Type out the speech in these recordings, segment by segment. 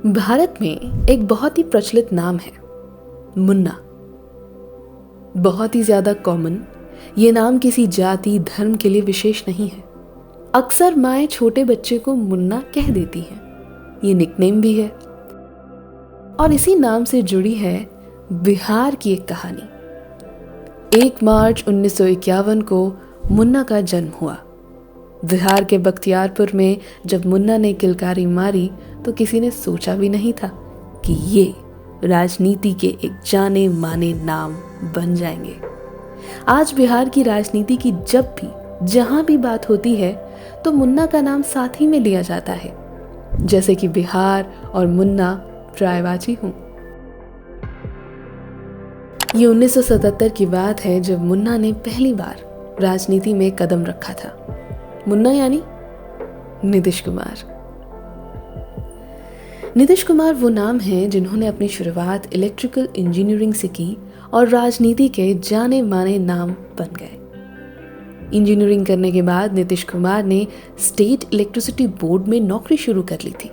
भारत में एक बहुत ही प्रचलित नाम है मुन्ना। बहुत ही ज्यादा कॉमन। ये नाम किसी जाति धर्म के लिए विशेष नहीं है। अक्सर माएं छोटे बच्चे को मुन्ना कह देती हैं। ये निकनेम भी है और इसी नाम से जुड़ी है बिहार की एक कहानी। 1 मार्च 1951 को मुन्ना का जन्म हुआ। बिहार के बख्तियारपुर में जब मुन्ना ने किलकारी मारी तो किसी ने सोचा भी नहीं था कि ये राजनीति के एक जाने माने नाम बन जाएंगे। आज बिहार की राजनीति की जब भी जहां भी बात होती है तो मुन्ना का नाम साथ ही में लिया जाता है, जैसे कि बिहार और मुन्ना पर्यायवाची हों। ये 1977 की बात है जब मुन्ना ने पहली बार राजनीति में कदम रखा था। मुन्ना यानी नीतीश कुमार। नीतीश कुमार वो नाम है जिन्होंने अपनी शुरुआत इलेक्ट्रिकल इंजीनियरिंग से की और राजनीति के जाने माने नाम बन गए। इंजीनियरिंग करने के बाद नीतीश कुमार ने स्टेट इलेक्ट्रिसिटी बोर्ड में नौकरी शुरू कर ली थी,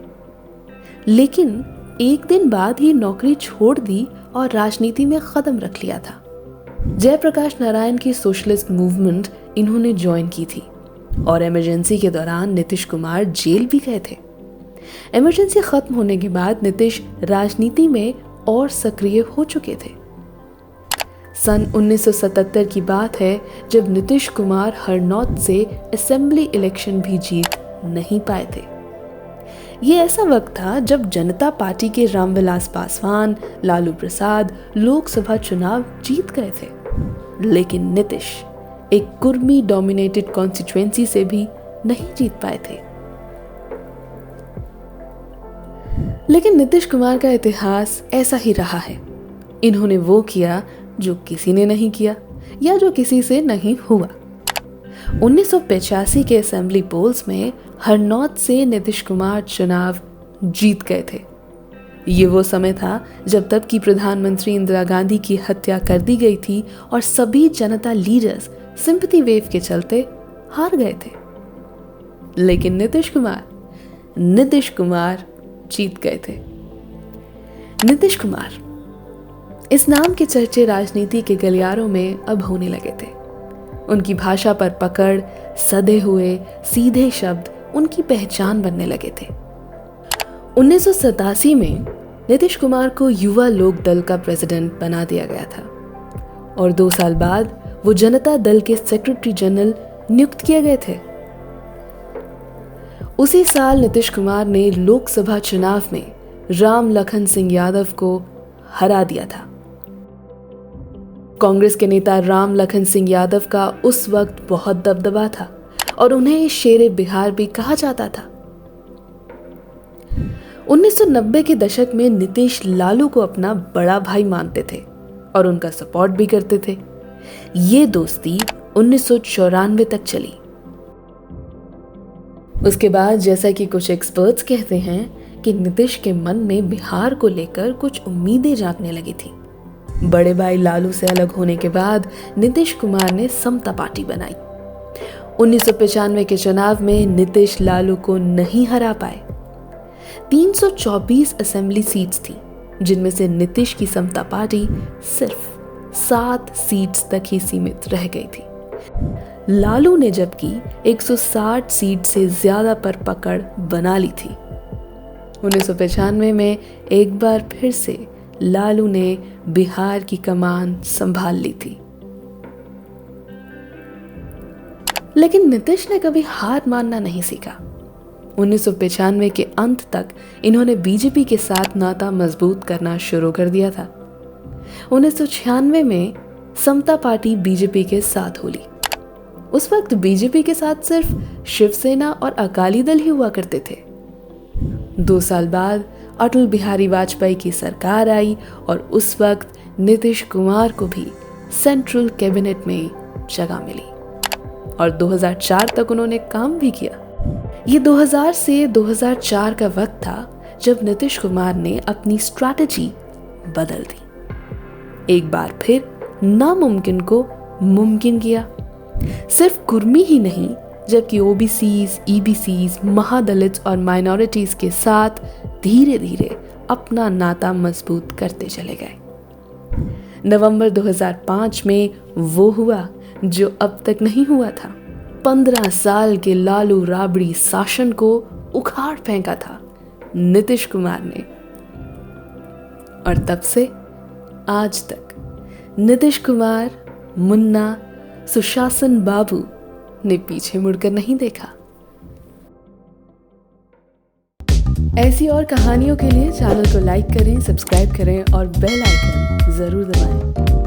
लेकिन एक दिन बाद ही नौकरी छोड़ दी और राजनीति में कदम रख लिया था। जयप्रकाश नारायण की सोशलिस्ट मूवमेंट इन्होंने ज्वाइन की थी और इमरजेंसी के दौरान नीतीश कुमार जेल भी गए थे। इमरजेंसी खत्म होने के बाद नीतीश राजनीति में और सक्रिय हो चुके थे। सन 1977 की बात है जब नीतीश कुमार हरनौत से असेंबली इलेक्शन भी जीत नहीं पाए थे। ये ऐसा वक्त था जब जनता पार्टी के रामविलास पासवान, लालू प्रसाद लोकसभा चुनाव जीत गए थे, लेकिन नीतीश एक कुर्मी डोमिनेटेड कॉन्स्टिट्यूएंसी से भी नहीं जीत पाए थे। लेकिन नीतीश कुमार का इतिहास ऐसा ही रहा है। इन्होंने वो किया जो किसी ने नहीं किया या जो किसी से नहीं हुआ। 1985 के असेंबली पोल्स में हरनौत से नीतीश कुमार चुनाव जीत गए थे। ये वो समय था जब तब की प्रधानमंत्री इंदिरा गांधी की हत्या कर दी गई थी और सभी जनता लीडर्स सिंपैथी वेव के चलते हार गए थे। लेकिन नीतीश कुमार जीत गए थे। नीतीश कुमार, इस नाम के चर्चे राजनीति के गलियारों में अब होने लगे थे। उनकी भाषा पर पकड़, सधे हुए सीधे शब्द उनकी पहचान बनने लगे थे। 1987 में नीतीश कुमार को युवा लोक दल का प्रेसिडेंट बना दिया गया था और 2 साल बाद वो जनता दल के सेक्रेटरी जनरल नियुक्त किए गए थे। उसी साल नीतीश कुमार ने लोकसभा चुनाव में राम लखन सिंह यादव को हरा दिया था। कांग्रेस के नेता राम लखन सिंह यादव का उस वक्त बहुत दबदबा था और उन्हें शेरे बिहार भी कहा जाता था। 1990 के दशक में नीतीश लालू को अपना बड़ा भाई मानते थे और उनका सपोर्ट भी करते थे। ये दोस्ती 1994 तक चली। उसके बाद जैसा कि कुछ एक्सपर्ट्स कहते हैं कि नीतीश के मन में बिहार को लेकर कुछ उम्मीदें जागने लगी थी। बड़े भाई लालू से अलग होने के बाद नीतीश कुमार ने समता पार्टी बनाई। 1995 के चुनाव में नीतीश लालू को नहीं हरा पाए। 324 असेंबली सीट्स थी, जिनमें से नीतीश की समता पार्टी सिर्फ 7 सीट्स तक ही सीमित रह गई थी। लालू ने जबकि 160 सीट से ज्यादा पर पकड़ बना ली थी। 1995 में एक बार फिर से लालू ने बिहार की कमान संभाल ली थी। लेकिन नीतीश ने कभी हार मानना नहीं सीखा। 1995 के अंत तक इन्होंने बीजेपी के साथ नाता मजबूत करना शुरू कर दिया था। 1996 में समता पार्टी बीजेपी के साथ होली। उस वक्त बीजेपी के साथ सिर्फ शिवसेना और अकाली दल ही हुआ करते थे। 2 साल बाद अटल बिहारी वाजपेयी की सरकार आई और उस वक्त नीतीश कुमार को भी सेंट्रल कैबिनेट में जगह मिली और 2004 तक उन्होंने काम भी किया। ये 2000 से 2004 का वक्त था जब नीतीश कुमार ने अपनी स्ट्रैटेजी बदल दी। एक बार फिर नामुमकिन को मुमकिन किया। सिर्फ कुर्मी ही नहीं, जबकि ओबीसीज, ईबीसीज, महादलित और माइनॉरिटीज के साथ धीरे धीरे अपना नाता मजबूत करते चले गए। नवंबर 2005 में वो हुआ जो अब तक नहीं हुआ था। 15 साल के लालू राबड़ी शासन को उखाड़ फेंका था नीतीश कुमार ने। और तब से आज तक नीतीश कुमार, मुन्ना, सुशासन बाबू ने पीछे मुड़कर नहीं देखा। ऐसी और कहानियों के लिए चैनल को लाइक करें, सब्सक्राइब करें और बेल आइकन जरूर दबाएं।